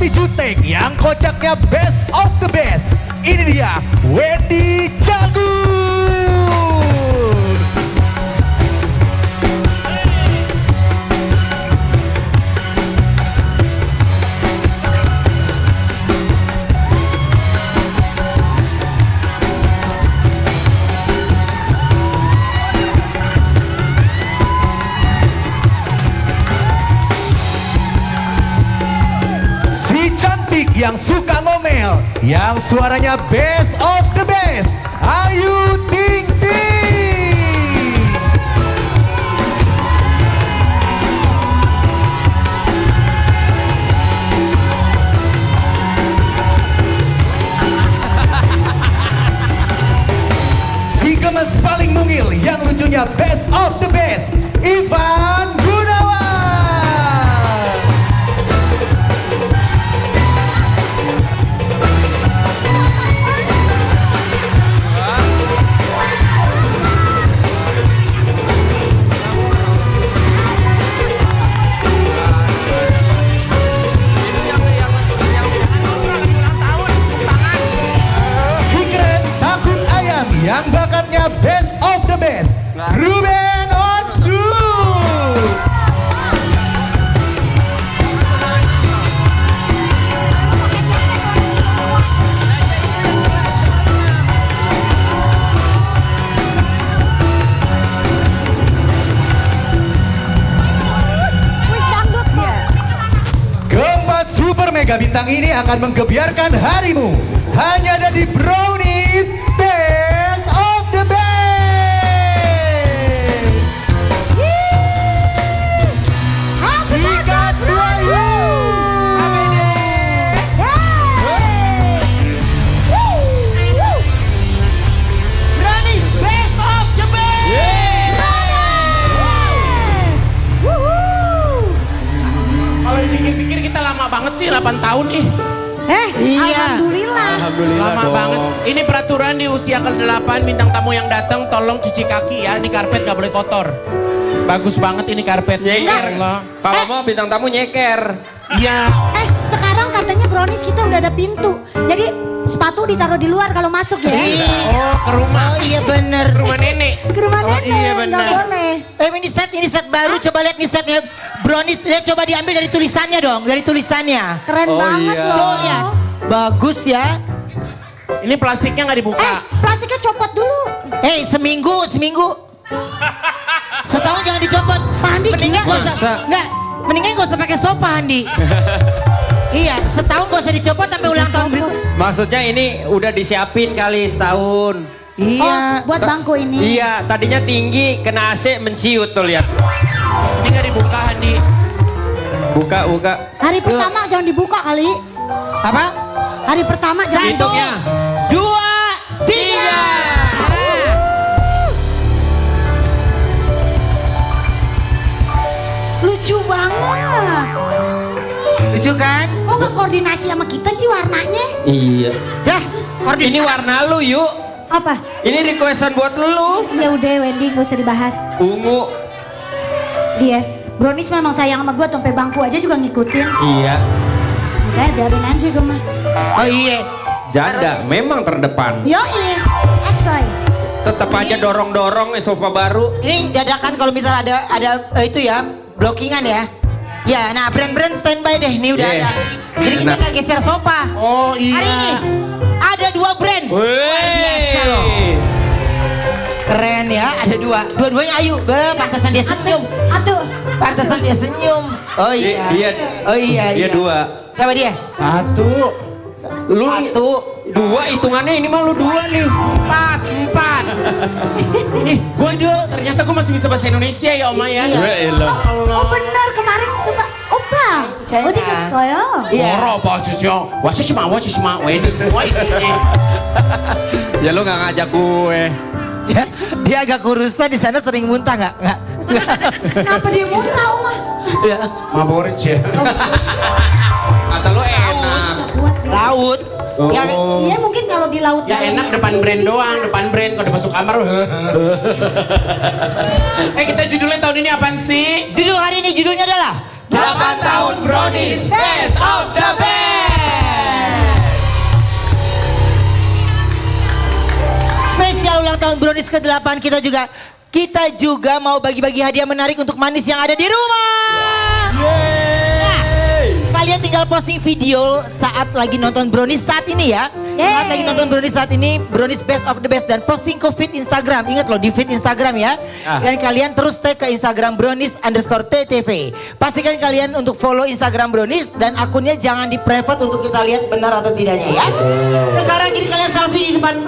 Kopi Jutek yang kocaknya best of the best. Ini dia Wendy Cagur. Yang suka ngomel, yang suaranya best of the best, Ayu Ting Ting. Si gemes paling mungil, yang lucunya best of the best, Ivan Gunawan. Yang bakatnya best of the best, Ruben Onsu. Keempat super mega bintang ini akan menggebiarkan harimu. Hanya ada di Brownies Best of the Best. Sikat Buayu. Brownies Best of the Best. Kalau dipikir-pikir kita lama banget sih, 8 tahun ih. Iya. Alhamdulillah Lama dong. banget. Ini peraturan di usia ke-8 bintang tamu yang datang tolong cuci kaki ya. Ini karpet gak boleh kotor. Bagus banget ini karpetnya. Nyeker. Allah. Kalau mau bintang tamu nyeker. Iya. Sekarang katanya Brownies kita udah ada pintu. Jadi sepatu ditaruh di luar kalau masuk ya. Oh, ke rumah. Oh iya bener. Ke rumah nenek. Ke rumah Oh, nenek, iya nggak benar. boleh. Ini set baru. Coba lihat nih setnya. Brownies, lihat coba diambil dari tulisannya dong. Dari tulisannya. Keren Oh, banget iya. loh. Tuh, lihat. Bagus ya. Ini plastiknya nggak dibuka. Plastiknya copot dulu. Seminggu. Setahun jangan dicopot. Pak Andi, Mendingan gila. gak usah. Enggak. Mendingan gak usah pakai sofa Andi. Iya, setahun gak usah dicopot sampai ulang tahun berikut. Maksudnya ini udah disiapin kali setahun. Iya. Oh, buat bangku ini. Iya, tadinya tinggi, kena AC menciut tuh lihat. Ini nggak dibuka, Andi. Buka. Hari pertama jangan dibuka kali. Apa? Hari pertama jangan Hitungnya. 2, 3. Lucu banget. Lucu kan? Kok nggak koordinasi sama kita sih warnanya? Iya. Dah, Ini warna lu yuk. Apa? Ini requestan buat lu. Ya udah Wendy nggak usah dibahas. Ungu. Dia Brownies memang sayang sama gue sampai bangku aja juga ngikutin. Iya. Udah biarin aja gue mah. Oh iya. Janda memang terdepan. Yo ini asoy. Tetap aja dorong-dorong sofa baru. Ini dadakan kalau misalnya ada itu ya, blockingan ya. Ya, nah brand-brand standby deh, nih udah Iya. ada. Jadi kita Enak. nggak geser sofa. Oh iya. Hari ini ada 2 brand. Biasa loh. Wih. Keren ya, ada 2. Dua-duanya Ayu. Pantesan dia senyum. Aduh. Pantesan dia senyum. Oh iya. Iya. Oh iya. Iya 2. Siapa dia? 1. Lu 1. 2 hitungannya ini mah lu 2 nih. 4. Ih, gue ternyata gue masih bisa bahasa Indonesia ya Oma ya. Oh benar kemarin sempat opa. China. Oh tiga saya. Iya. Oro apa cucio? Wah cuma ini semua isinya. Ya lu nggak ngajak gue. Ya, dia agak kurusan di sana sering muntah nggak? Kenapa dia muntah Oma? Ya. Mabor ya. Kata lu enak. Kuat dia. Laut. Oh. Ya, Iya mungkin kalau di laut. Ya enak depan brand doang, depan brand kalau masuk kamar. Kita judulnya tahun ini apaan sih? judul hari ini judulnya adalah 8 tahun Brownies Best of the Best. Spesial ulang tahun Brownies ke-8 kita juga mau bagi-bagi hadiah menarik untuk manis yang ada di rumah. Nah, kalian tinggal posting video saat lagi nonton Brownies saat ini ya. Saat lagi nonton Brownies saat ini, Brownies Best of the Best, dan posting ke feed Instagram. Ingat loh, di feed Instagram ya. Dan kalian terus tag ke Instagram Brownies_TTV. Pastikan kalian untuk follow Instagram Brownies dan akunnya jangan di private untuk kita lihat benar atau tidaknya ya. Sekarang ini kalian selfie di depan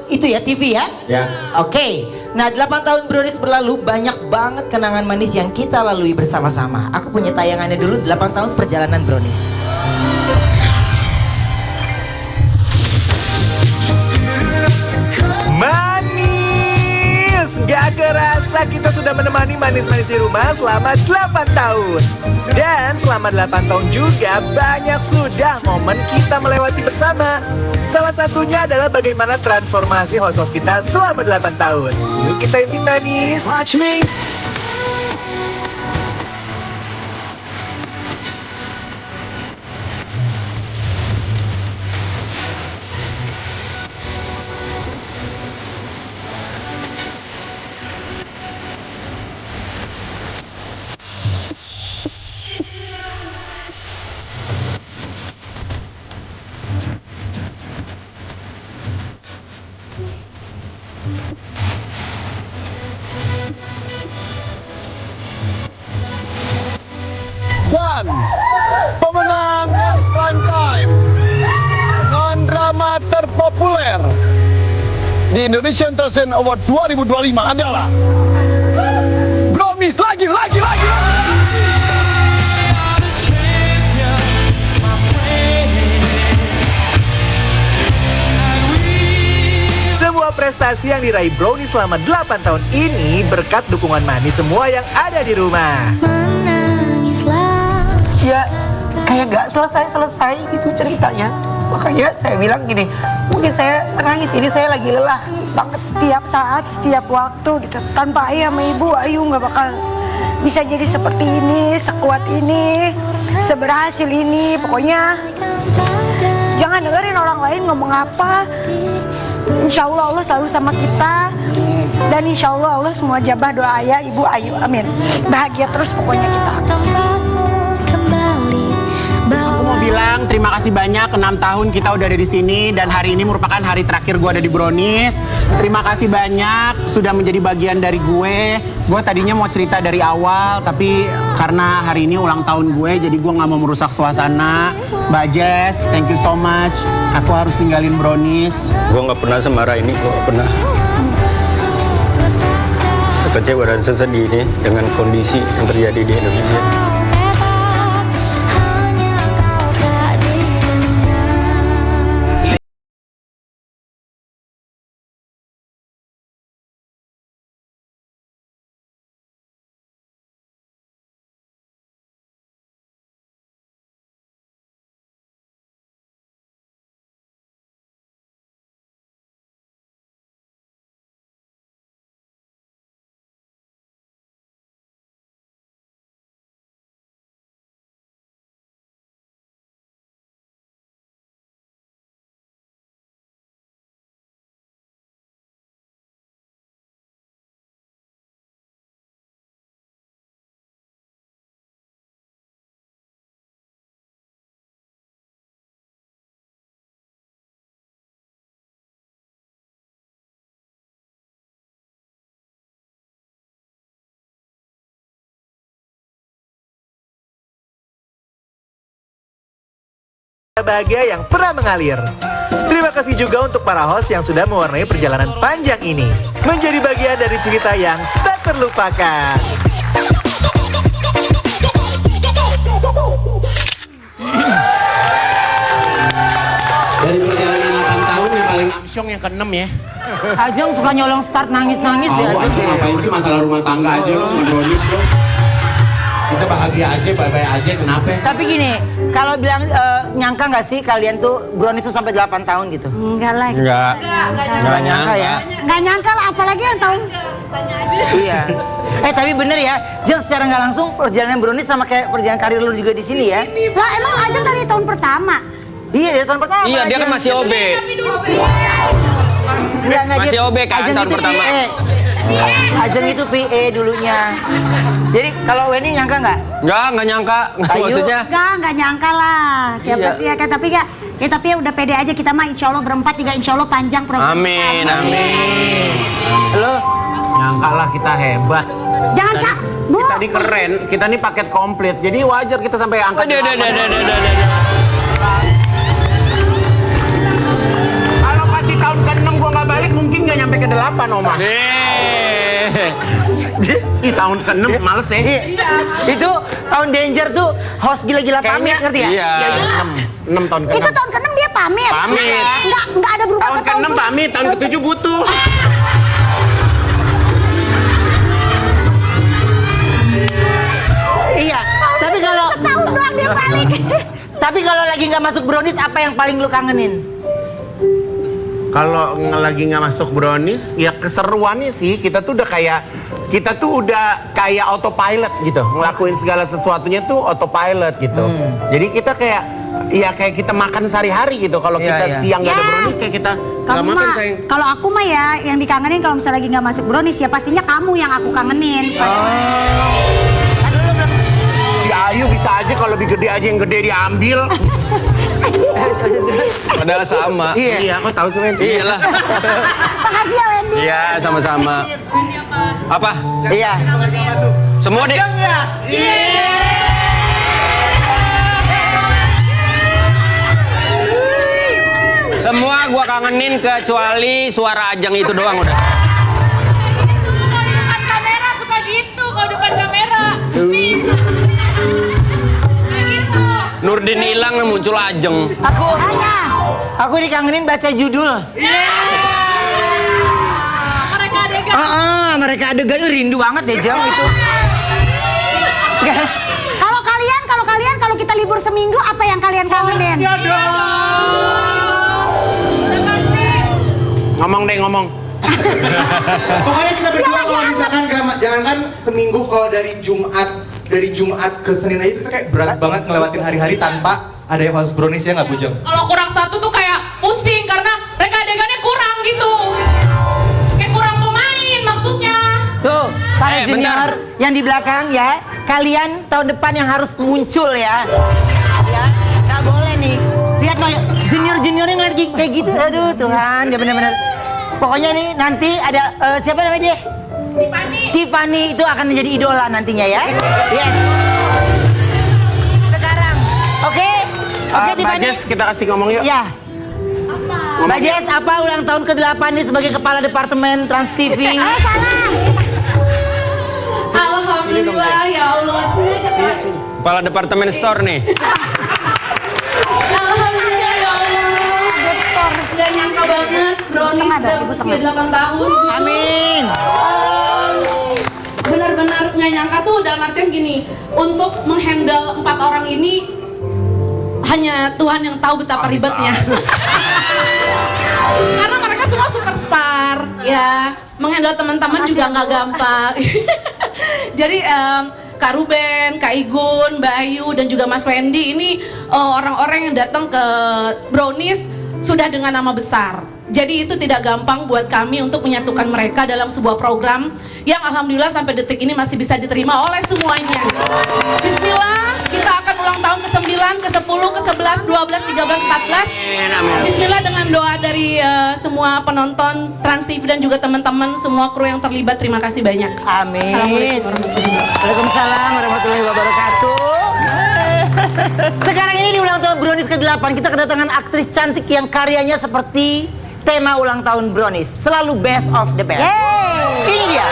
itu ya, TV ya. Ya. Oke. Nah, 8 tahun Brownies berlalu, banyak banget kenangan manis yang kita lalui bersama-sama. Aku punya tayangannya dulu, 8 tahun perjalanan Brownies. Manis! Gak kerasa kita sudah menemani manis-manis di rumah selama 8 tahun. Dan selama 8 tahun juga banyak sudah momen kita melewati bersama. Salah satunya adalah bagaimana transformasi host-host kita selama 8 tahun. Yuk kita intip manis. Watch me. Dan pemenang prime time dengan drama terpopuler di Indonesian Talent Award 2025 adalah Brownies lagi. Semua prestasi yang diraih Brownies selama 8 tahun ini berkat dukungan manis semua yang ada di rumah. Ya kayak gak selesai gitu ceritanya. Makanya saya bilang gini, mungkin saya menangis ini saya lagi lelah banget. Setiap saat, setiap waktu gitu. Tanpa ayah sama ibu, Ayu nggak bakal bisa jadi seperti ini, sekuat ini, seberhasil ini. Pokoknya jangan dengerin orang lain ngomong apa. Insya Allah Allah selalu sama kita. Dan insya Allah Allah semua jabah doa ayah, ibu, Ayu. Amin. Bahagia terus pokoknya kita. Aku mau bilang terima kasih banyak, 6 tahun kita udah ada di sini dan hari ini merupakan hari terakhir gue ada di Brownies. Terima kasih banyak sudah menjadi bagian dari gue. Gue tadinya mau cerita dari awal, tapi karena hari ini ulang tahun gue, jadi gue nggak mau merusak suasana. Mbak Jess, thank you so much. Aku harus tinggalin Brownies. Gue nggak pernah semarah ini, gue nggak pernah sekecewa dan sesedih ini dengan kondisi yang terjadi di Indonesia. Bahagia yang pernah mengalir. Terima kasih juga untuk para host yang sudah mewarnai perjalanan panjang ini, menjadi bagian dari cerita yang tak terlupakan. Dari perjalanan 8 tahun yang paling amsyong yang ke-6 ya. Ajeng suka nyolong start nangis-nangis deh Ajeng. Ajeng ngapain sih masalah rumah tangga aja lo, Brownies lo. Kita bahagia aja, bye-bye aja, kenapa? Tapi gini, kalau bilang nyangka nggak sih kalian tuh Brownies tuh sampai 8 tahun gitu? Enggak lah. Enggak nyangka ya. Nggak nyangka lah, apalagi yang tahun Iya. Tapi bener ya, Jeng, secara nggak langsung perjalanan Brownies sama kayak perjalanan karir lu juga di sini ya. Lah emang Ajeng dari tahun pertama. Iya, dari tahun pertama. Iya, dia kan Ajeng. masih OB. Enggak, Masih OB kan Ajeng tahun itu pertama. PE. Ajeng itu PE dulunya. Jadi kalau Weni nyangka nggak? Enggak nyangka. Ayo. Maksudnya Enggak nyangka lah. Siapa Iya. sih ya kan, tapi ya tapi ya udah pede aja kita mah, insya Allah berempat juga insya Allah panjang program. amin, kita. amin. Lo Nyangka lah kita hebat. Jangan Bu. Kita ini keren, kita ini paket komplit. Jadi wajar kita sampai angka Aduh. Kalau pas di tahun ke-6 gua nggak balik mungkin nggak nyampe ke 8 Oma. Ih, tahun ke-6 males ya. itu tahun Danger tuh host gila-gila pamit, ngerti ya? Iya. 6 tahun ke-6. Itu tahun ke-6 dia pamit. Pamit. Enggak ada berubah Tahun ke tahun ke-6 pamit, tahun ke-7 butuh. Iya. Tapi kalau tahun doang dia balik. tapi kalau lagi nggak masuk Brownies, apa yang paling lu kangenin? Kalau lagi nggak masuk Brownies, ya keseruannya sih kita tuh udah kayak autopilot gitu, ngelakuin segala sesuatunya tuh autopilot gitu. Jadi kita kayak kita makan sehari-hari gitu. Kalau Iya, kita iya. siang nggak ada Ya. Brownies kayak kita nggak Kamu makan mah, sayang. kalau aku mah ya yang dikangenin kalau misalnya lagi nggak masuk Brownies ya pastinya kamu yang aku kangenin. Si Ayu bisa aja kalau lebih gede aja yang gede diambil. Padahal sama. Iya, aku tahu sih Wendy. Iyalah. Makasih ya Wendy. Iya, sama-sama. Apa? Iya. Semua deh. Semua gua kangenin kecuali suara Ajeng itu doang udah. Depan kamera suka gitu, kalau depan kamera. Nurdin hilang muncul Ajeng. Aku dikangenin baca judul. Mereka adegan. Mereka adegan rindu banget deh Jeng itu. Kalau kita libur seminggu apa yang kalian kangenin? Ngomong deh, ngomong. Pokoknya kita berdua kalau misalkan jangankan seminggu, kalau dari Jumat ke Senin aja itu kayak berat banget ngelewatin hari-hari tanpa ada yang masuk Brownies, ya nggak Bujeng? Kalau kurang satu tuh kayak pusing karena mereka adegannya kurang gitu. Kayak kurang pemain maksudnya. Tuh, para junior bentar. yang di belakang ya, kalian tahun depan yang harus muncul ya. Ya, nggak boleh nih. Lihat no, junior-juniornya ngeliat kayak gitu. Aduh Tuhan, dia benar-benar. Pokoknya nih nanti ada siapa namanya dia? Tiffany itu akan menjadi idola nantinya ya. Yes. Sekarang, oke, Mbak Tiffany. Jess, kita kasih ngomong yuk. Ya. Mbak Jess, apa ulang tahun ke-8 nih sebagai kepala departemen Trans TV? Alhamdulillah ya Allah. Kepala departemen store nih. Alhamdulillah ya Allah. Gak nyangka banget Brownies udah berusia 8 tahun. Amin. Benar-benar nggak nyangka tuh, dalam artian gini, untuk menghandle 4 orang ini hanya Tuhan yang tahu betapa ribetnya. Karena mereka semua superstar ya, menghandle teman-teman juga nggak gampang. Jadi Kak Ruben, Kak Igun, Mbak Ayu dan juga Mas Wendy ini orang-orang yang datang ke Brownies sudah dengan nama besar. Jadi itu tidak gampang buat kami untuk menyatukan mereka dalam sebuah program yang alhamdulillah sampai detik ini masih bisa diterima oleh semuanya. Bismillah, kita akan ulang tahun ke-9, ke-10, ke-11, 12, 13, 14. Bismillah dengan doa dari semua penonton Trans TV dan juga teman-teman semua kru yang terlibat. Terima kasih banyak. Amin. Waalaikumsalam warahmatullahi wabarakatuh. Sekarang ini di ulang tahun Brownies ke-8 kita kedatangan aktris cantik yang karyanya seperti tema ulang tahun Brownies, selalu best of the best. Ini dia,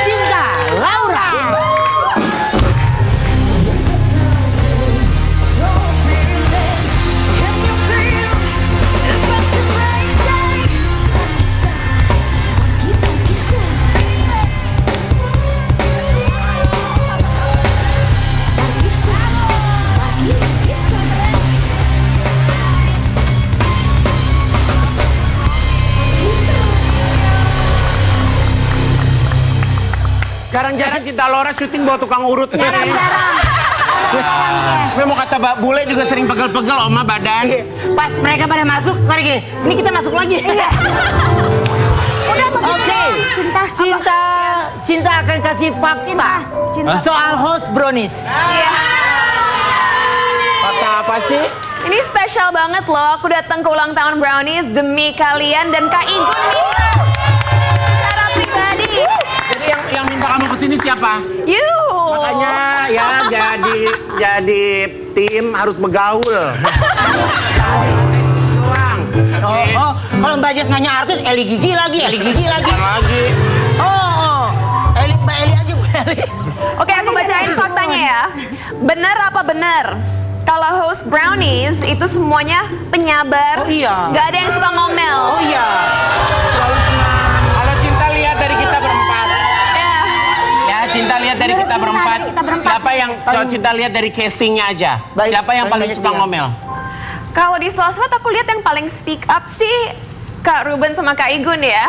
Cinta Laura. Jarang-jarang Cinta Laura syuting bawa tukang urut nih. Gue mau kata Mbak Bule juga sering pegel-pegel Oma badan. Pas mereka pada masuk, mari gini. Ini kita masuk lagi. Udah begitu. Oke. Cinta akan kasih fakta soal host Brownies. Fakta apa sih? Ini spesial banget loh, aku datang ke ulang tahun Brownies demi kalian dan Kak Igun minta secara pribadi. Jadi yang minta kamu kesini siapa? You. Makanya ya jadi tim harus bergaul. Kalau Mbak Jess nanya artis, Eli Gigi lagi. Lagi. Mbak Eli aja Bu Eli. Oke, aku bacain faktanya ya. Bener apa bener? Kalau host Brownies itu semuanya penyabar. Oh iya. Gak ada yang suka ngomel. Oh iya. Kalau Cinta lihat dari kita berempat. Ya, Cinta lihat dari kita berempat. Siapa yang kalau Cinta lihat dari casingnya aja? Siapa yang paling suka ngomel? Kalau di sosmed aku lihat yang paling speak up sih Kak Ruben sama Kak Igun ya.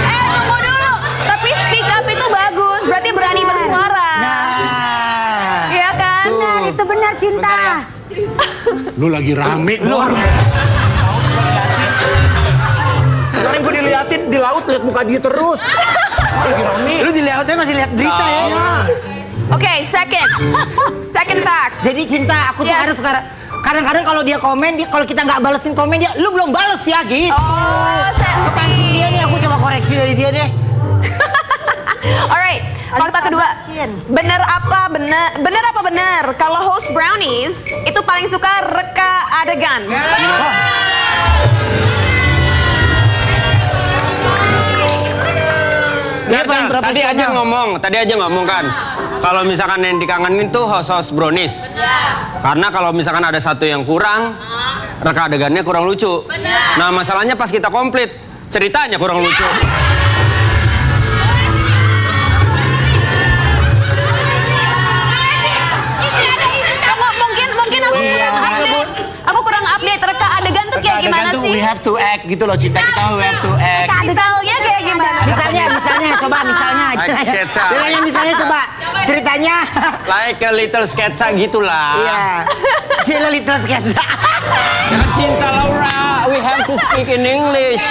Tunggu dulu. Tapi speak up itu bagus, berarti berani bersuara. Iya kan? Benar, itu benar Cinta. Lu lagi rame lu. Kemarin gue diliatin di laut lihat muka dia terus. Lagi rame. Lu di lautnya masih lihat berita ya? Oke, second fact. Jadi Cinta, aku tuh harus sekarang kadang-kadang kalau dia komen, kalau kita nggak balesin komen dia, lu belum bales ya gitu. Oh, kepancing dia nih, aku coba koreksi dari dia deh. Alright, fakta kedua. Bener apa bener kalau host Brownies itu paling suka reka adegan? Tadi aja ngomong kan. Kalau misalkan yang dikangenin tuh host Brownies. Karena kalau misalkan ada satu yang kurang, reka adegannya kurang lucu. Nah, masalahnya pas kita komplit, ceritanya kurang lucu. Mungkin aku kurang update reka adegan tuh kayak gimana sih? We have to act gitu loh Cinta, kita we have to act. Misalnya kayak gimana? Misalnya coba misalnya. Like sketsa. Misalnya coba ceritanya. Like a little sketsa gitulah. Iya. Cila little sketsa. Ya kan Cinta Laura, we have to speak in English.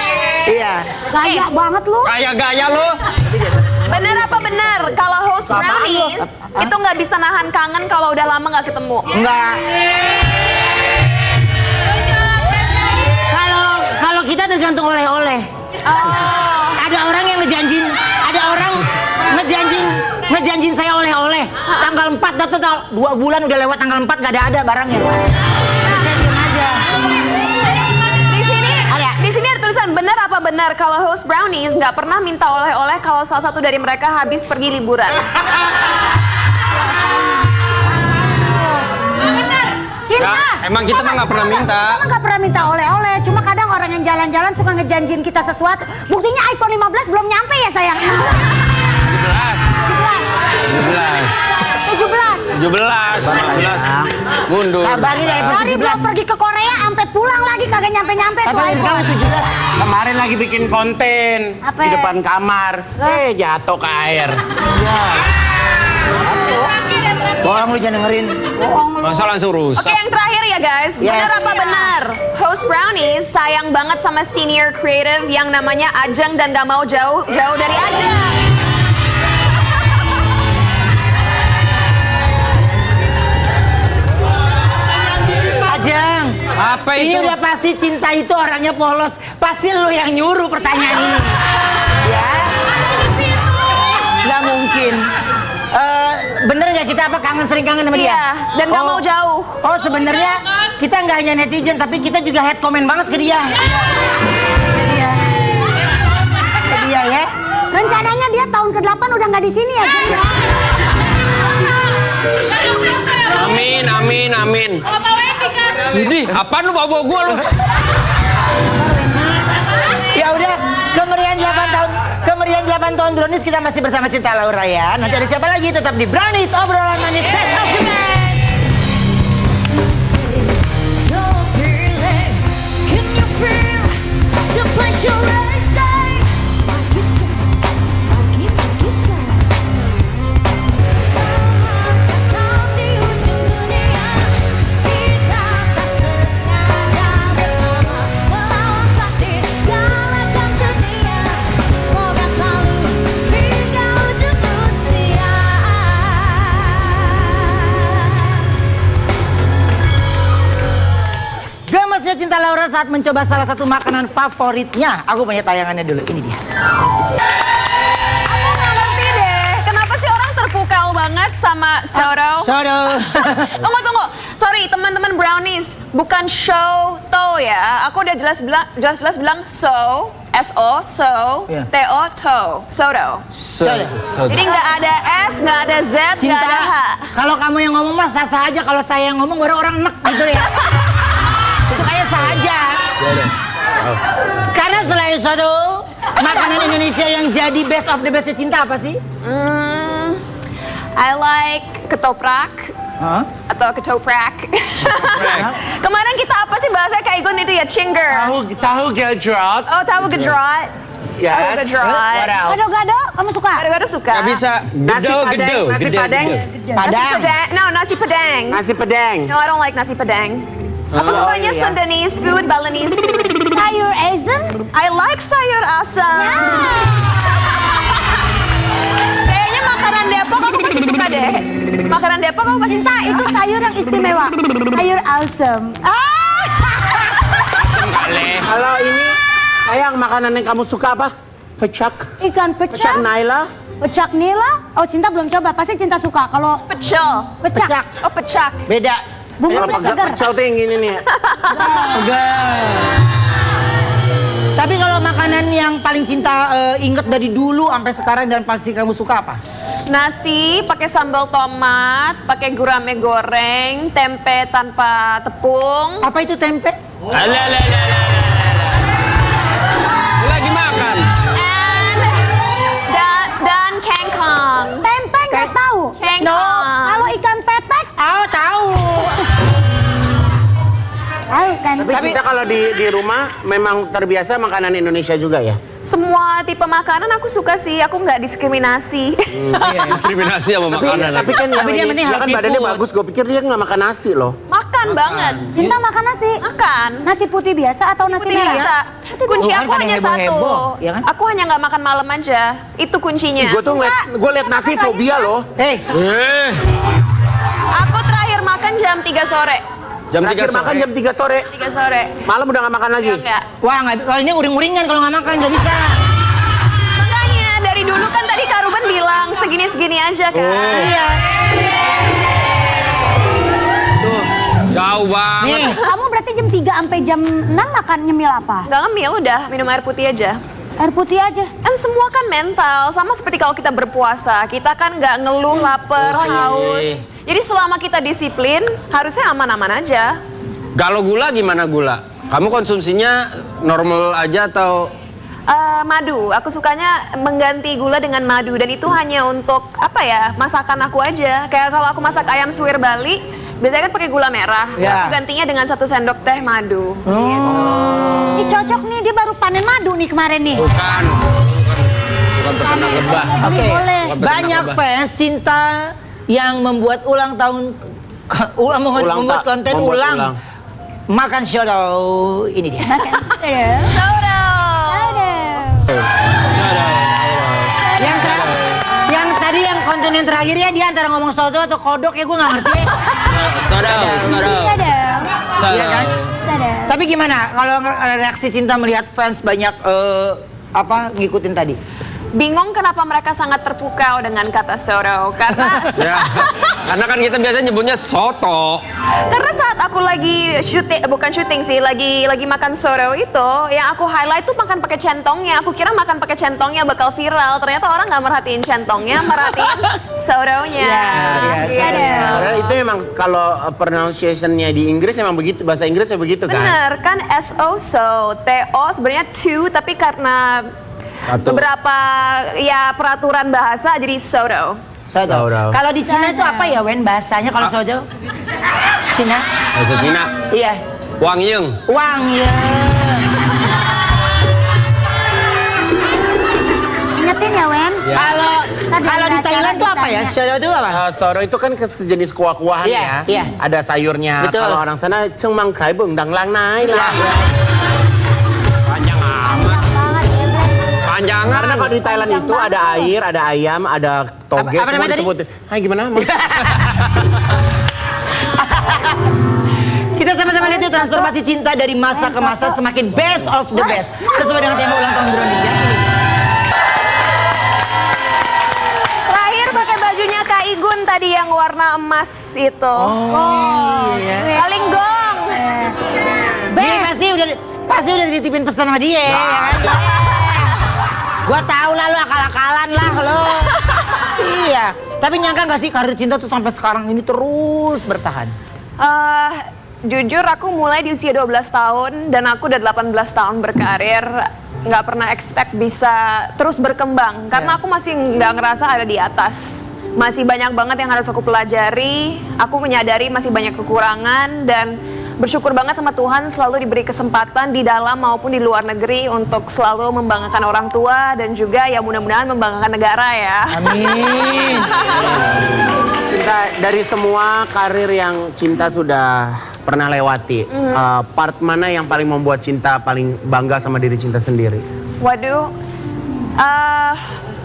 Iya. Gaya banget lu. Kayak gaya lo. Bener apa bener kalau host Brownies itu nggak bisa nahan kangen kalau udah lama nggak ketemu? Enggak. Kalau kita tergantung oleh-oleh. Ada orang yang ngejanjin saya oleh-oleh. Tanggal 4 datang 2 bulan udah lewat tanggal 4 nggak ada barangnya. Saya diam aja. Di sini ada tulisan bener apa benar kalau host Brownies nggak pernah minta oleh-oleh kalau salah satu dari mereka habis pergi liburan. Cinta. Emang kita mah nggak pernah minta. Kita nggak pernah minta oleh-oleh. Cuma kadang orang yang jalan-jalan suka ngejanjiin kita sesuatu. Buktinya iPhone 15 belum nyampe ya sayang. 17. 15 mundur. Sabar nih iPhone 17. Dari belum pergi ke Korea sampai pulang lagi kagak nyampe-nyampe tuh iPhone. 17. Kemarin lagi bikin konten Apa? di depan kamar. Jatuh ke air. Bohong lu jangan dengerin. Masa langsung rusak. Oke, yang terakhir ya guys, bener apa benar? Host Brownies sayang banget sama senior creative yang namanya Ajeng dan gak mau jauh dari Ajeng. Ajeng. Apa Ini itu? udah pasti Cinta itu orangnya polos. Pasti lu yang nyuruh pertanyaan ini. Ya. Gak mungkin. Bener nggak kita sering kangen sama dia? Iya, dan gak mau jauh. Oh sebenarnya kita nggak hanya netizen tapi kita juga head comment banget ke dia. Ke dia ya. Rencananya dia tahun ke-8 udah nggak di sini ya. Amin. Ini apaan lu bawa gua lu? Ya udah, kemeriahan 8 tahun Brownies kita masih bersama Cinta Laura ya. Nanti ada siapa lagi tetap di Brownies obrolan manis. So feeling, can you feel the saat mencoba salah satu makanan favoritnya. Aku punya tayangannya dulu, ini dia. Aku nggak ngerti deh, kenapa sih orang terpukau banget sama soto? Soto. Tunggu. Sorry teman-teman brownies, bukan show to ya. Aku udah jelas bilang so, S-O, so, Iya. T-O, to, soto. Jadi nggak ada S, nggak ada Z, nggak Cinta, ada H. kalau kamu yang ngomong mah sah-sah aja. Kalau saya yang ngomong baru orang nek gitu ya. Itu kayak sah aja. Karena selain soto, makanan Indonesia yang jadi best of the best cinta apa sih? I like ketoprak. Atau ketoprak. Kemarin kita apa sih bahasa Kak Igun itu ya? Chinger. Tahu gejrot. Oh, tahu gedrot. Yes. Tahu gedrot. Gado-gado, kamu suka? Gado-gado suka. Gak bisa. Nasi padang. Nasi padang. No, nasi padang. Nasi padang. No, I don't like nasi padang. Aku sukanya iya. Sundanese food, Balinese food. Sayur asem? I like sayur asam. Kayaknya makanan Depok aku pasti suka deh. Makanan Depok aku pasti suka. Itu sayur yang istimewa. Sayur asem. Kalau ini sayang makanan yang kamu suka apa? Pecak. Ikan Pecak pecak. Naila. Pecak nila. Oh, Cinta belum coba. Pasti Cinta suka. Kalau Pecel. pecak. Oh, pecak. Beda. Bumbu Kalau segar. pecel tuh yang gini nih. Tapi kalau makanan yang paling Cinta inget dari dulu sampai sekarang dan pasti kamu suka apa? Nasi pakai sambal tomat, pakai gurame goreng, tempe tanpa tepung. Apa itu tempe? Lagi makan. Dan kengkong. Tempe nggak tahu. Kengkong. Kalau ikan petek, Oh, tahu. tahu kan? Tapi kita kalau di rumah memang terbiasa makanan Indonesia juga ya. Semua tipe makanan aku suka sih, aku nggak diskriminasi. Diskriminasi sama makanan Tapi lagi. kan Tapi dia penting kan healthy badannya food. bagus. Gue pikir dia nggak makan nasi loh. Makan banget. Cinta makan nasi. Makan. Nasi putih biasa atau nasi Putih merah? bisa. Kunci Tuh kan aku kadang hanya heboh-heboh, satu. ya kan? Aku hanya nggak makan malam aja. Itu kuncinya. Gue tuh liat nasi fobia loh. Aku terakhir makan jam 3 sore. Jam 3 Terakhir makan sore. jam 3 sore. 3 sore. Malam udah nggak makan lagi. Enggak. Wah, nggak. Kalau ini uring-uringan kalau nggak makan nggak bisa. Makanya dari dulu kan tadi Kak Ruben bilang segini-segini aja kan. Iya. Jauh banget. Nih, Kamu berarti jam 3 sampai jam 6 makan nyemil apa? Nggak ngemil udah, minum air putih aja. Air putih aja. Kan semua kan mental, sama seperti kalau kita berpuasa, kita kan nggak ngeluh, lapar, haus. Jadi selama kita disiplin, harusnya aman-aman aja. Kalau gula gimana gula? Kamu konsumsinya normal aja atau Madu, aku sukanya mengganti gula dengan madu dan itu hanya untuk apa ya, masakan aku aja. Kayak kalau aku masak ayam suwir Bali, biasanya kan pakai gula merah. Ya. Aku gantinya dengan 1 sendok teh madu. Gitu. Ini cocok nih, dia baru panen madu nih kemarin nih. bukan peternak lebah? Oke. Boleh. Banyak fans Cinta yang membuat ulang tahun membuat konten ulang. Makan soto ini dia. Soto. Yang tadi yang konten yang terakhir ya dia antara ngomong soto atau kodok ya gue nggak ngerti. Sadar. Iya kan? Tapi gimana kalau reaksi Cinta melihat fans banyak ngikutin tadi? Bingung kenapa mereka sangat terpukau dengan kata soto. Karena Ya. Karena kan kita biasanya nyebutnya soto. karena saat aku lagi bukan syuting sih, lagi makan soto itu, yang aku highlight tuh makan pakai centongnya. Aku kira makan pakai centongnya bakal viral. Ternyata orang nggak merhatiin centongnya, merhatiin sotonya. Karena itu emang kalau pronunciation-nya di Inggris emang begitu, bahasa Inggrisnya begitu kan? Bener kan, SO so, TO sebenarnya two, tapi karena beberapa ya peraturan bahasa jadi soto. Soto. Kalau di Cina itu apa ya Wen bahasanya kalau soto? Cina? Bahasa Cina. Iya. Wang Yung. Wang ya. Ingetin ya, Wen. Kalau di Thailand tuh apa ya? Soto itu apa? Soro itu kan sejenis kuah-kuahan Iya, ya. iya. Ada sayurnya. Betul. Kalau orang sana cengmang kai bengdang lang nai lah. Panjang amat. Panjangan. Karena kalau di Thailand itu ada air, ada ayam, ada toge, Apa namanya tadi? disebutin. Hai gimana? Kita Kita sama-sama lihat yuk transformasi cinta dari masa ke masa semakin best of the best. Sesuai dengan tema ulang tahun Brownies ya. Terakhir pakai bajunya Kak Igun tadi yang warna emas itu. Iya. Paling gong. Dia pasti udah dititipin pesan sama dia ya kan? Gua tahu lah lu akal-akalan lah lo. Iya. Tapi nyangka gak sih karir cinta tuh sampai sekarang ini terus bertahan? Jujur aku mulai di usia 12 tahun dan aku udah 18 tahun berkarir. Nggak pernah expect bisa terus berkembang karena aku masih nggak ngerasa ada di atas. Masih banyak banget yang harus aku pelajari. Aku menyadari masih banyak kekurangan dan bersyukur banget sama Tuhan selalu diberi kesempatan di dalam maupun di luar negeri untuk selalu membanggakan orang tua dan juga ya mudah-mudahan membanggakan negara ya. Amin. Cinta, dari semua karir yang Cinta sudah pernah lewati, part mana yang paling membuat Cinta paling bangga sama diri Cinta sendiri? Waduh,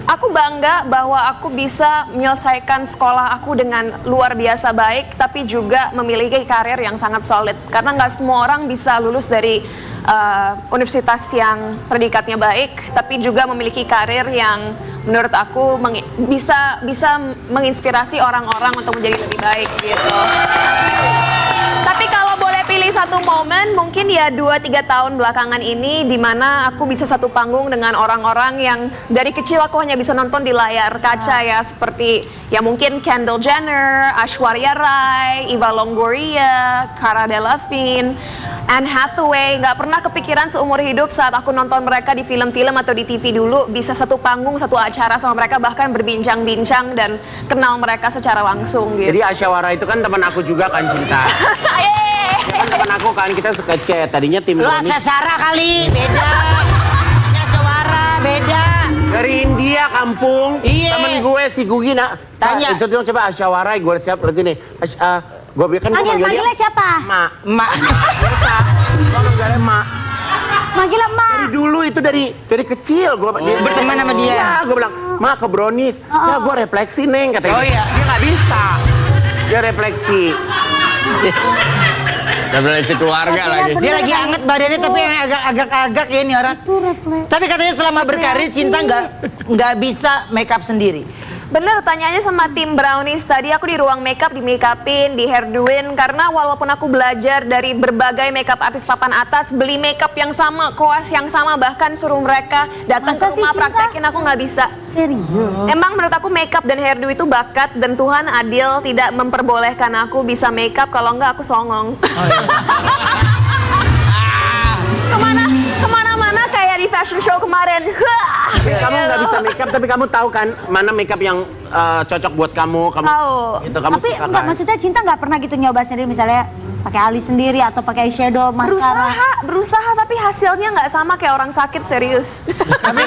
aku bangga bahwa aku bisa menyelesaikan sekolah aku dengan luar biasa baik, tapi juga memiliki karir yang sangat solid. Karena nggak semua orang bisa lulus dari universitas yang predikatnya baik, tapi juga memiliki karir yang menurut aku bisa menginspirasi orang-orang untuk menjadi lebih baik gitu. Tapi kalau boleh pilih satu momen, mungkin ya 2-3 tahun belakangan ini di mana aku bisa satu panggung dengan orang-orang yang dari kecil aku hanya bisa nonton di layar kaca ya, seperti ya mungkin Kendall Jenner, Aishwarya Rai, Eva Longoria, Cara Delevingne, Anne Hathaway. Nggak pernah kepikiran seumur hidup saat aku nonton mereka di film-film atau di TV dulu bisa satu panggung, satu acara sama mereka, bahkan berbincang-bincang dan kenal mereka secara langsung gitu. Jadi Aishwarya itu kan teman aku juga kan Cinta. Dia kan teman aku kan, kita suka chat. Tadinya tim Lu Brownies. Sarah kali, beda. Suara beda. Dari India kampung. Iya. Temen gue si Gugi nak. Tanya. Itu dong coba Aishwarya, gue siap sini. Gue kan gue Manggilnya siapa? Mak. Mak. Gue manggilnya Mak. Manggilnya Ma. Dari dulu itu dari kecil gue Berteman sama dia. Iya, gue bilang, "Ma ke Brownies." Ya gue refleksi Neng katanya. Oh, iya. Dia nggak bisa. Dia refleksi. Refleksi keluarga lagi. Dia lagi anget badannya tapi yang agak-agak ya ini orang. Tapi katanya selama berkarir Cinta nggak bisa make up sendiri. Bener, tanya aja sama tim Brownies. Tadi aku di ruang makeup, di make upin, di hairdoin. Karena walaupun aku belajar dari berbagai makeup artis papan atas, beli makeup yang sama, koas yang sama, bahkan suruh mereka datang ke rumah praktekin, aku nggak bisa. Serius? Emang menurut aku makeup dan hairdo itu bakat dan Tuhan adil tidak memperbolehkan aku bisa makeup, kalau nggak aku songong. Kemana-mana kayak di fashion show kemarin. Kamu nggak bisa makeup tapi kamu tahu kan mana makeup yang cocok buat kamu. Tahu. Itu kamu Tapi suka enggak, kan? maksudnya Cinta nggak pernah gitu nyoba sendiri, misalnya pakai alis sendiri atau pakai eyeshadow, maskara. Berusaha tapi hasilnya nggak sama kayak orang sakit, serius.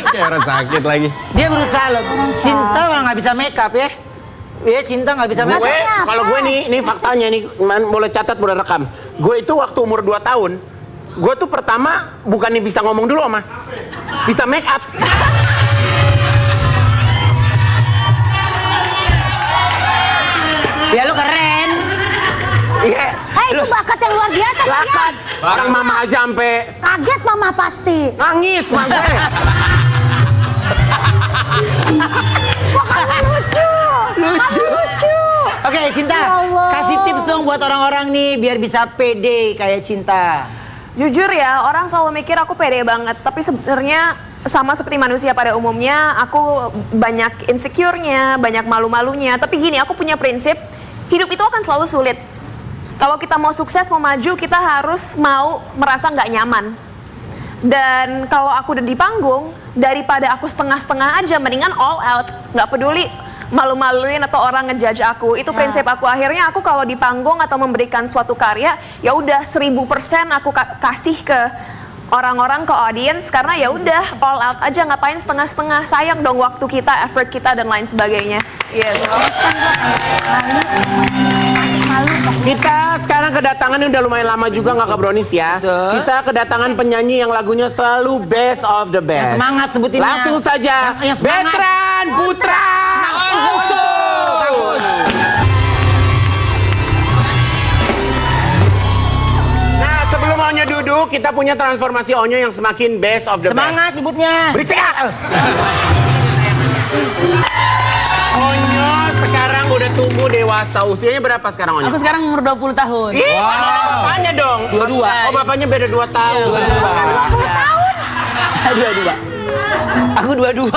Kayak orang sakit lagi. Dia berusaha loh. Cinta malah nggak bisa make up ya. Iya, Cinta nggak bisa make Gue, up. kalau gue nih faktanya nih, boleh catat, boleh rekam. Gue itu waktu umur 2 tahun, gue tuh pertama bukannya bisa ngomong dulu Oma, bisa make up. Ya lu keren. Iya. Itu bakat yang luar biasa Bakat. Orang mama aja sampai kaget mama pasti. nangis mak gue. Lucu. Oke, Cinta. Ya Allah. Kasih tips dong buat orang-orang nih biar bisa pede kayak Cinta. Jujur ya, orang selalu mikir aku pede banget, tapi sebenarnya sama seperti manusia pada umumnya, aku banyak insecure-nya, banyak malu-malunya. Tapi gini, aku punya prinsip, hidup itu akan selalu sulit. Kalau kita mau sukses, mau maju, kita harus mau merasa nggak nyaman. Dan kalau aku udah di panggung, daripada aku setengah-setengah aja, mendingan all out. Nggak peduli malu-maluin atau orang ngejudge aku. Itu prinsip aku. Akhirnya aku kalau di panggung atau memberikan suatu karya, ya udah 1000% aku kasih ke orang-orang, ke audience, karena ya udah all out aja, ngapain setengah-setengah. Sayang dong waktu kita, effort kita dan lain sebagainya. Gitu. Kita sekarang kedatangan udah lumayan lama juga nggak ke Brownies ya. Betul. Kita kedatangan penyanyi yang lagunya selalu best of the best. Yang semangat sebutinnya. Langsung saja, Yang semangat. Betran Putra. Bagus. Onyo duduk, kita punya transformasi Onyo yang semakin best of the Semangat nyebutnya. best. Berisik ah! Onyo sekarang udah tumbuh dewasa. Usianya berapa sekarang Onyo? Aku sekarang umur 20 tahun. Ih, sama dengan bapaknya dong. 22. Oh, bapaknya beda 2 tahun. 22. Aku 22.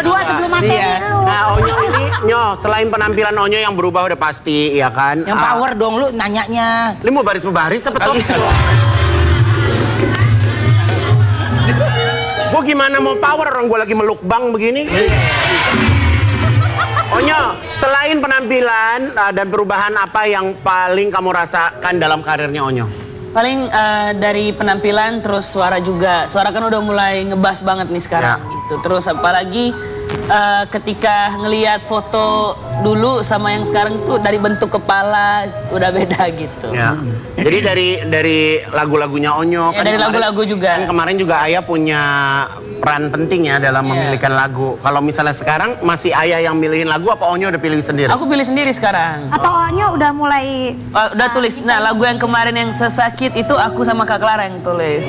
Dua sebelum Masehi lu. Nah, Onyo ini, Nyo, selain penampilan Onyo yang berubah udah pasti, ya kan? Yang power dong lu nanyanya. Lu mau baris-baris apa talk show? Gua gimana mau power orang gua lagi meluk bang begini? Onyo, selain penampilan dan perubahan apa yang paling kamu rasakan dalam karirnya Onyo? Paling dari penampilan terus suara juga. Suara kan udah mulai ngebas banget nih sekarang gitu. Terus apalagi ketika ngelihat foto dulu sama yang sekarang tuh dari bentuk kepala udah beda gitu. Ya. Jadi dari lagu-lagunya Onyo Ya, dari lagu-lagu juga. Kan kemarin juga Ayah punya peran penting ya dalam memilihkan lagu. Kalau misalnya sekarang masih Ayah yang milihin lagu apa Onyo udah pilih sendiri? Aku pilih sendiri sekarang. Atau Onyo udah mulai Udah tulis. Nah, lagu yang kemarin yang sesakit itu aku sama Kak Clara yang tulis.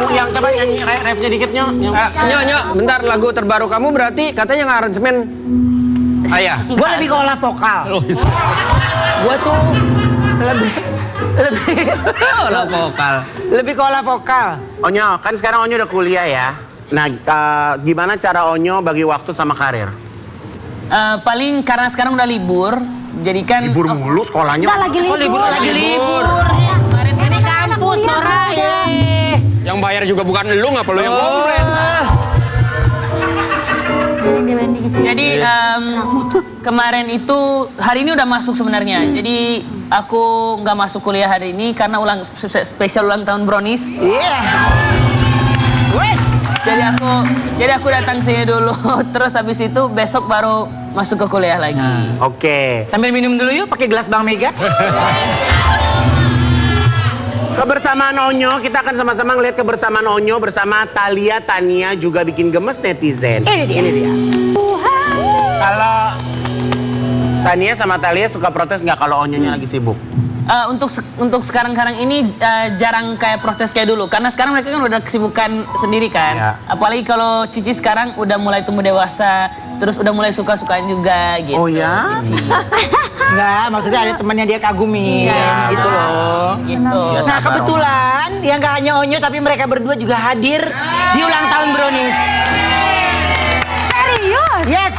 Yang coba nyanyi refnya dikit Nyo. Nyo, bentar, lagu terbaru kamu berarti katanya ngaransemen Ayah. Gue lebih ke olah vokal. Gue tuh lebih vokal. lebih ke olah vokal. Onyo, kan sekarang Onyo udah kuliah ya. Nah, gimana cara Onyo bagi waktu sama karir? Paling karena sekarang udah libur, jadi kan Libur mulu sekolahnya. Udah lagi libur. Kok libur lagi libur? Ini kampus Nora ya. Yang bayar juga bukan lu, ngapa lu yang komplain? Jadi kemarin itu hari ini udah masuk sebenarnya. Jadi aku nggak masuk kuliah hari ini karena spesial ulang tahun Brownies. Iya. Wes. Jadi aku datang sini dulu. Terus habis itu besok baru masuk ke kuliah lagi. Oke. Sambil minum dulu yuk pakai gelas Bang Mega. Kebersamaan Onyo, kita akan sama-sama ngeliat kebersamaan Onyo bersama Thalia, Tania juga bikin gemes netizen. Ini dia. Kalau Tania sama Thalia suka protes nggak kalau Onyonya lagi sibuk? Untuk sekarang ini jarang kayak protes kayak dulu karena sekarang mereka kan udah kesibukan sendiri kan. Ya. Apalagi kalau Cici sekarang udah mulai tumbuh dewasa, terus udah mulai suka-sukaan juga gitu. Oh ya? Cici. Enggak, maksudnya ada temannya dia kagumin gitu loh. Gitu. Nah kebetulan yang gak hanya Onyo tapi mereka berdua juga hadir di ulang tahun Brownies. Serius? Yes.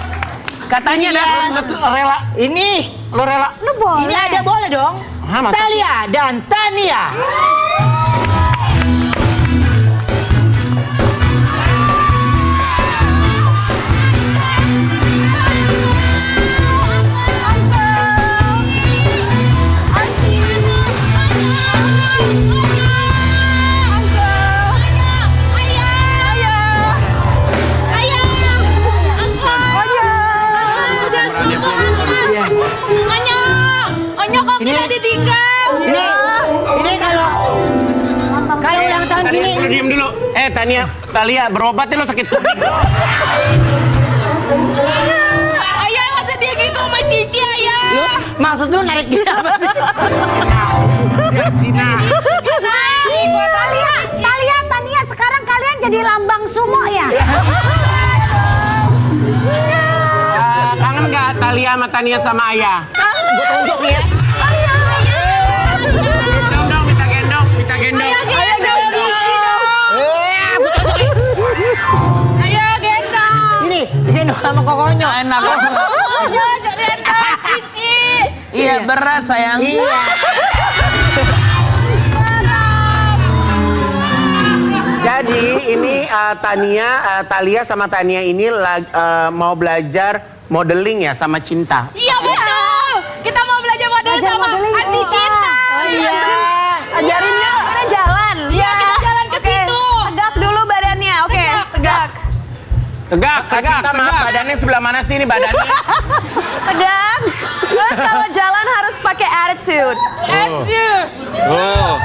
Katanya rela. Ini lo rela. Lu boleh. Ini ada boleh dong. Hah, masa Thalia dan Tania. Ini kalau ulang tahun Tania, gini. diem dulu. Tania, Thalia berobat ya lo sakit kuping. Ayah nggak sedih gitu sama Cici ayah. Lu, maksud lu narik gini apa sih? Cina. Tania sekarang kalian jadi lambang sumo ya? Kangen nggak Thalia sama Tania sama Ayah? Gue tunjuk nih ya. Gendong, minta gendong. Ayo gendong. Ini gendong sama kokonyo. Enak. Cici. Iya berat sayang. Iya. Jadi ini Thalia sama Tania ini mau belajar modeling ya sama Cinta. Iya betul. Kita mau belajar model sama Anti Cinta. Oh iya. Ajarin yuk. Kita jalan. Iya kita jalan ke situ. Tegak dulu badannya. Oke, tegak. Tegak. Cinta maaf badannya sebelah mana sih ini badannya? Tegak. Terus kalau jalan harus pakai attitude. Attitude. Oh,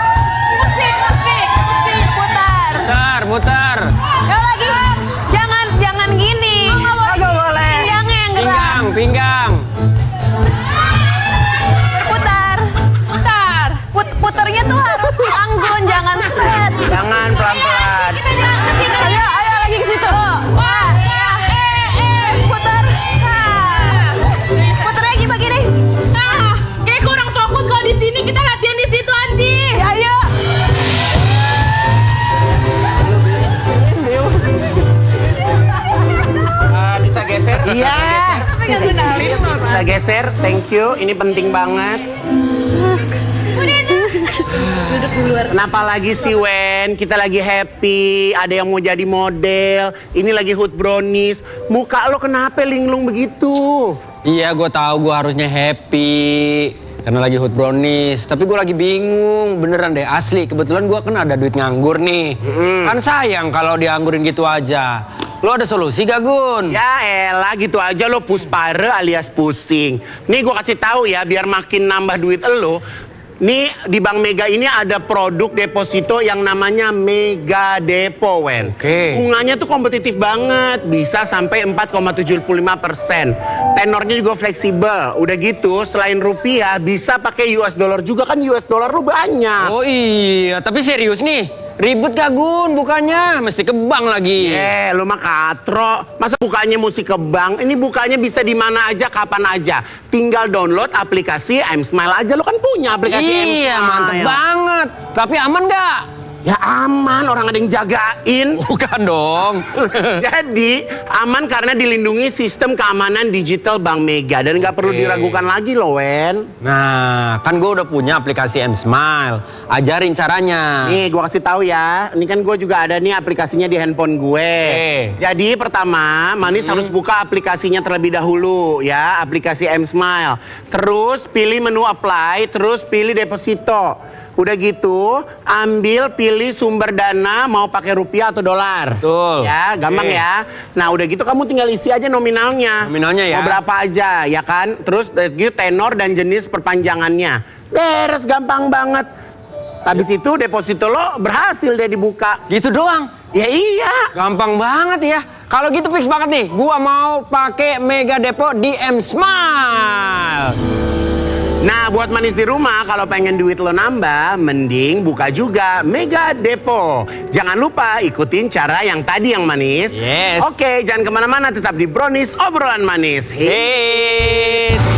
Musik. Putar. mutar. Ya lagi. Jangan gini. Enggak boleh. Pinggangnya yang gerak. Pinggang. Putar. Jangan pelan-pelan. Ayo lagi ke situ. Wah, putar. Putar lagi begini. Kayak kurang fokus kalau di sini, kita latihan di situ, Andi. Ayo. Bisa geser? Iya. Bisa geser, thank you. Ini penting banget. Kenapa lagi sih Wen? Kita lagi happy, ada yang mau jadi model. Ini lagi Hood Brownies. Muka lo kenapa linglung begitu? Iya, gue tahu gue harusnya happy karena lagi Hood Brownies. Tapi gue lagi bingung, beneran deh asli. Kebetulan gue kan ada duit nganggur nih. Kan sayang kalau dianggurin gitu aja. Lo ada solusi gak, Gun? Ya elah gitu aja lo puspare alias pusing. Nih gue kasih tahu ya biar makin nambah duit lo. Nih di Bank Mega ini ada produk deposito yang namanya Mega Depo, Wen. Oke. Bunganya tuh kompetitif banget, bisa sampai 4,75%. Tenornya juga fleksibel. Udah gitu, selain rupiah bisa pakai US dollar juga, kan US dollar lu banyak. Oh iya, tapi serius nih. Ribet gak, Gun? Bukannya mesti ke bank lagi. Lu mah katro. Masa bukanya mesti ke bank? Ini bukanya bisa di mana aja, kapan aja. Tinggal download aplikasi M-Smile aja. Lo kan punya aplikasi M-Smile. Iya, mantep banget. Tapi aman gak? Ya aman, orang ada yang jagain. Bukan dong. Jadi aman karena dilindungi sistem keamanan digital Bank Mega. Dan nggak perlu diragukan lagi loh, Wen. Nah, kan gue udah punya aplikasi M-Smile. Ajarin caranya. Nih, gue kasih tahu ya. Ini kan gue juga ada nih aplikasinya di handphone gue. Jadi pertama, Manis harus buka aplikasinya terlebih dahulu ya, aplikasi M-Smile. Terus pilih menu apply, terus pilih deposito. Udah gitu, pilih sumber dana mau pakai rupiah atau dolar. Betul. Ya, gampang ya. Nah, udah gitu kamu tinggal isi aja nominalnya. Nominalnya ya. Mau berapa aja, ya kan? Terus gitu tenor dan jenis perpanjangannya. Beres, gampang banget. Habis itu deposito lo berhasil deh dibuka. Gitu doang? Ya iya. Gampang banget ya. Kalau gitu fix banget nih. Gua mau pakai Mega Depo di M-Smile. Nah, buat manis di rumah, kalau pengen duit lo nambah, mending buka juga Mega Depo. Jangan lupa ikutin cara yang tadi yang manis. Yes. Oke, jangan kemana-mana, tetap di Brownies Obrolan Manis. Hits.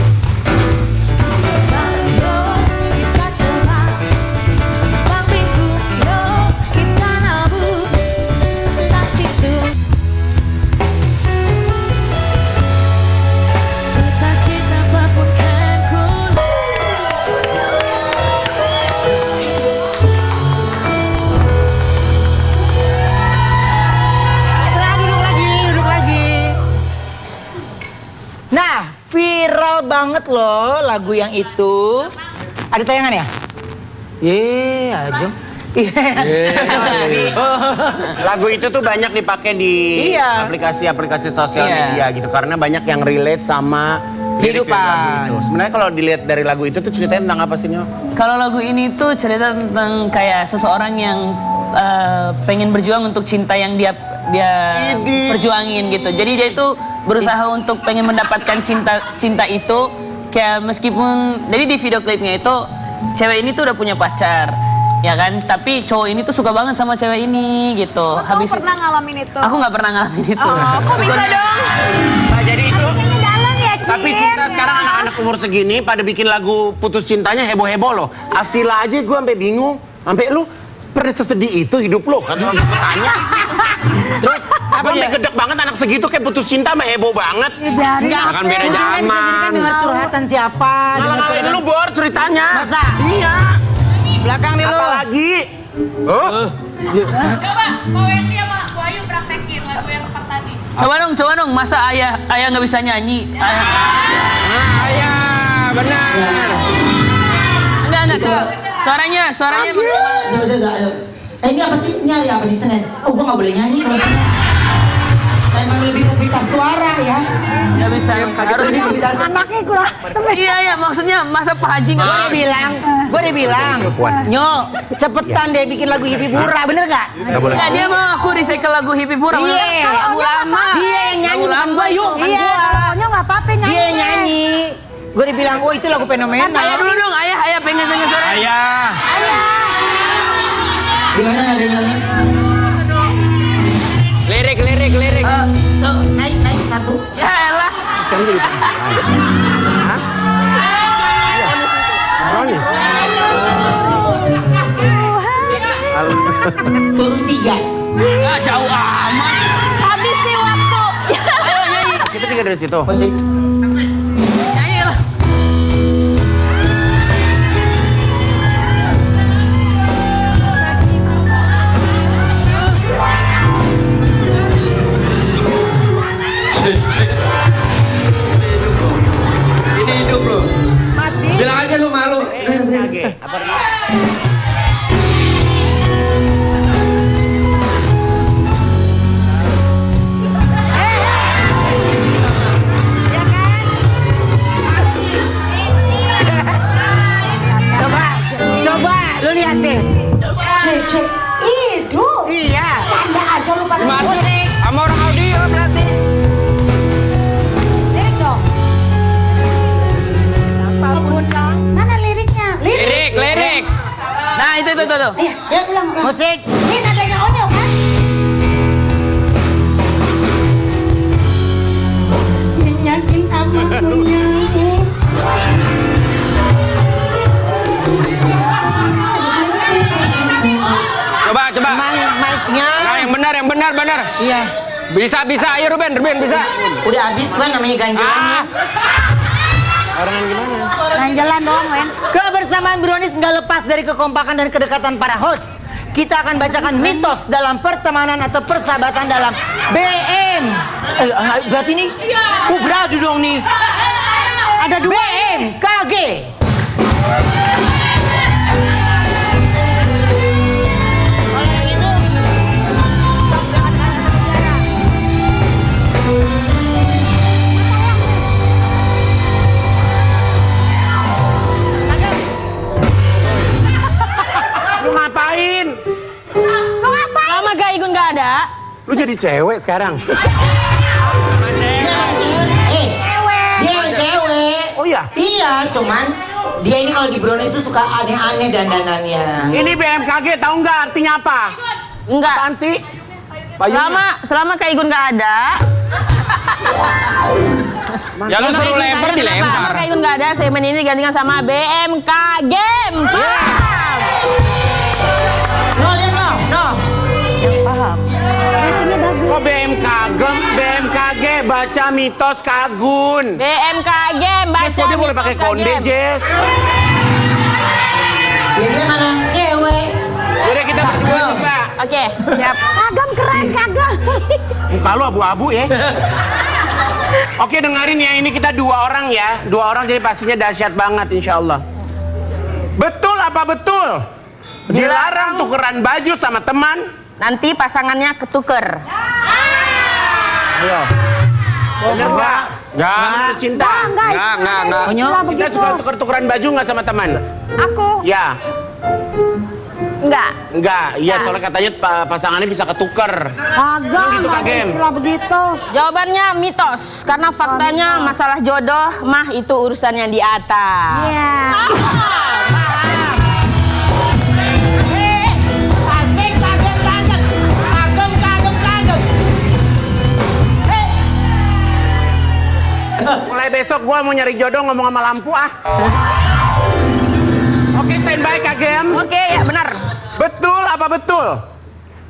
Nah, viral banget loh lagu yang itu. Ada tayangan ya? Aja. Lagu itu tuh banyak dipakai di aplikasi-aplikasi sosial media gitu karena banyak yang relate sama kehidupan. Sebenarnya kalau dilihat dari lagu itu tuh ceritanya tentang apa sih, Nyo? Kalau lagu ini tuh cerita tentang kayak seseorang yang pengen berjuang untuk cinta yang dia perjuangin gitu. Jadi dia itu berusaha untuk pengen mendapatkan cinta itu kayak meskipun jadi di video klipnya itu cewek ini tuh udah punya pacar ya kan, tapi cowok ini tuh suka banget sama cewek ini gitu. Kamu pernah ngalamin itu? Aku nggak pernah ngalamin itu. Oh, kok bisa dong? Nah, jadi itu dalam ya, Cin. tapi cinta sekarang anak-anak umur segini pada bikin lagu putus cintanya heboh-heboh loh. Astila aja gue sampai bingung. Sampai lu pernah sesedih itu hidup lo? Kan orang tanya. Terus apa dia? Gedek banget anak segitu kayak putus cinta mah heboh banget. Enggak akan beda zaman. Kan dengar curhatan siapa? Ngalah-ngalahin lu Bor ceritanya. Masa? Iya. Belakang nih lu. Apa lagi? Oh. Coba, Pak Wendy sama Bu Ayu praktekin lagu yang tempat tadi. Coba dong, masa ayah nggak bisa nyanyi? Ayah, benar. Enggak tuh. Suaranya Ini apa sih? Ini apa di sana? Oh, gua nggak boleh nyanyi kalau sana. Emang lebih ke pita suara ya. nggak bisa. Harus Anaknya kurang. Iya, maksudnya masa Pak Haji nggak Gue udah bilang, Nyo, cepetan deh bikin lagu Hippie Pura, bener gak? Nggak, dia mau aku recycle lagu Hippie Pura. Iya. Lagu lama. Dia yang nyanyi, bukan gue yuk. Iya, pokoknya nggak apa-apa nyanyi. Dia yang nyanyi. Gue udah bilang, oh itu lagu fenomenal. Ayah dulu dong, ayah pengen denger suara. Ayah. Gimana nadanya nih? Lirik. So, naik satu. Ya elah. Sekarang jadi Hah? Brownies. Turun 3. Ah, jauh amat. Habis nih waktu. Ayo nyanyi. Kita tinggal dari situ. Musik. Nyanyi lah. Ini hidup lo. Bilang aja lu malu. Coba lu lihat deh. Cek. Hidup. Iya. Canda aja lu pada Gimana? musik. Sama orang audio berarti. Lirik dong. Mana liriknya? Lirik. Nah, itu. Iya, ya ulang. Musik. Ini nadanya Onyo kan? Nyanyiin kamu menyamu. Coba. Emang mic-nya. Nah, yang benar. Iya. Bisa. Ayo Ruben bisa. Udah habis kan namanya ganjelannya. Orang gimana? Jalan doang, Wen. Kebersamaan Brownies nggak lepas dari kekompakan dan kedekatan para host. Kita akan bacakan mitos dalam pertemanan atau persahabatan dalam BM. Berarti nih? Oh, beradu dong nih. Ada 2 BMKG. Kalau yang itu Lu ngapain? Lama gak Igun gak ada. Lu jadi cewek sekarang. dia yang cewek. Oh iya? Iya, cuman dia ini kalau di Brownies tuh suka aneh-aneh dandanannya. Ini BMKG tahu nggak artinya apa? Enggak. Apaan sih? Payungnya. Selama Kak Igun gak ada. Ya lu suruh lempar Selama dilempar. Kak Igun gak ada, segmen ini digantikan sama BMKG. No, lihat no. Kok BMKG baca mitos Kagun. BMKG baca Kok dia boleh pakai mitos konde, Kagem. Jess? Ya dia mana cewek. Udah kita coba. Oke, siap. Kagam keren, kagam. Muka lu abu-abu ya. Oke, dengerin ya, ini kita 2 orang ya. 2 orang jadi pastinya dahsyat banget insya Allah. Betul apa betul? Dilarang tukeran baju sama teman. Nanti pasangannya ketuker. Ayo. Bener nggak? Nggak, cinta. Nggak. Onyo, Cinta suka tuker-tukeran baju nggak sama teman? Aku Ya. enggak. Iya, soalnya katanya pasangannya bisa ketuker. Kagam. Gitu, Kagem. Istilah begitu. Jawabannya mitos, karena faktanya masalah jodoh mah itu urusannya di atas. Iya. asik kagem. Mulai besok gua mau nyari jodoh ngomong sama lampu ah. Oke, standby Kagem. Oke, ya benar. Betul apa betul?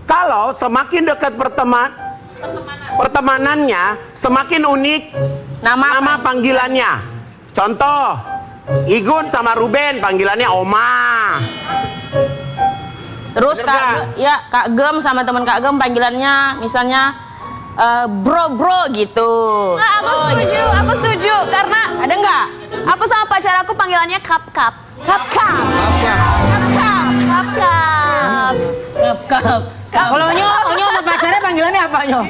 Kalau semakin dekat pertemanannya, semakin unik nama panggilannya. Contoh, Igun sama Ruben panggilannya Oma. Terus Bener Kak Gem sama teman Kak Gem panggilannya misalnya bro gitu. Nah, aku setuju karena Ada nggak? aku sama pacar aku panggilannya kap. Kalau Onyo sama pacarnya panggilannya apa, Onyo?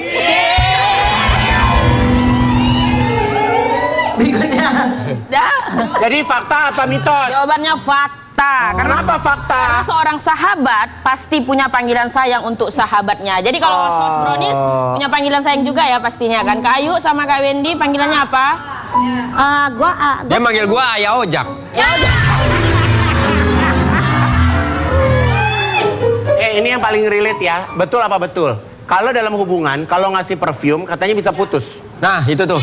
Berikutnya. Jadi fakta apa mitos? Jawabannya fakta. Kenapa fakta? Karena seorang sahabat pasti punya panggilan sayang untuk sahabatnya. Jadi kalau host Brownies punya panggilan sayang juga ya pastinya kan. Kak Ayu sama Kak Wendy panggilannya apa? Dia manggil gua Ayah Ojak. Ya udah. Oke, ini yang paling relate ya. Betul apa betul? Kalau dalam hubungan, kalau ngasih perfume katanya bisa putus. Nah, itu tuh.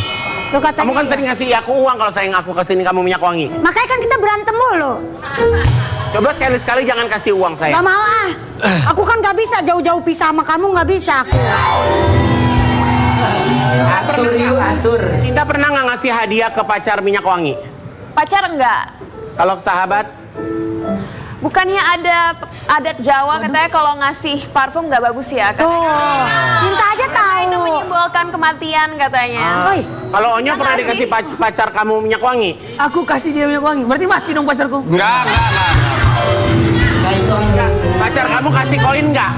Lu katanya Kamu kan iya. sering ngasih aku uang kalau sayang aku kesini kamu minyak wangi. Makanya kan kita berantem mulu. Coba sekali-sekali jangan kasih uang saya. Gak mau ah. Aku kan gak bisa jauh-jauh pisah sama kamu, gak bisa aku. Atur yuk, atur. Cinta pernah nggak ngasih hadiah ke pacar minyak wangi? Pacar enggak? Kalau ke sahabat? Bukannya ada adat Jawa katanya kalau ngasih parfum nggak bagus ya? Tuh, Cinta aja tahu. Itu menyimbolkan kematian katanya. Oi. Kalau Onyo pernah dikasih pacar kamu minyak wangi? Aku kasih dia minyak wangi. Berarti mati dong pacarku. Enggak. Pacar kamu kasih koin nggak?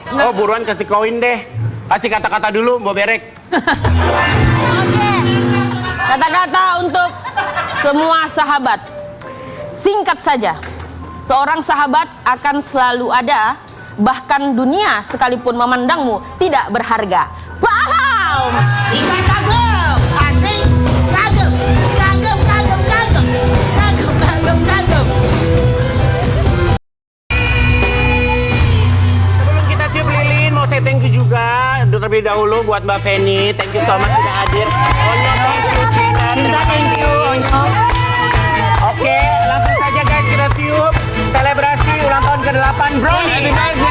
Oh buruan kasih koin deh. Kasih kata-kata dulu, Mbak Berek. Oke. Kata-kata untuk semua sahabat. Singkat saja. Seorang sahabat akan selalu ada, bahkan dunia sekalipun memandangmu tidak berharga. Paham? Singkat kagum, asik, kagum, kagum, kagum, kagum, kagum, kagum, kagum. Sebelum kita tiup lilin, mau saya thank you juga terlebih dahulu buat Mbak Feni. Thank you so much sudah hadir. Onyo, thank you. Cinta, thank you, Onyo. Oke, langsung saja guys kita tiup selebrasi ulang tahun ke-8 Bro. Happy birthday.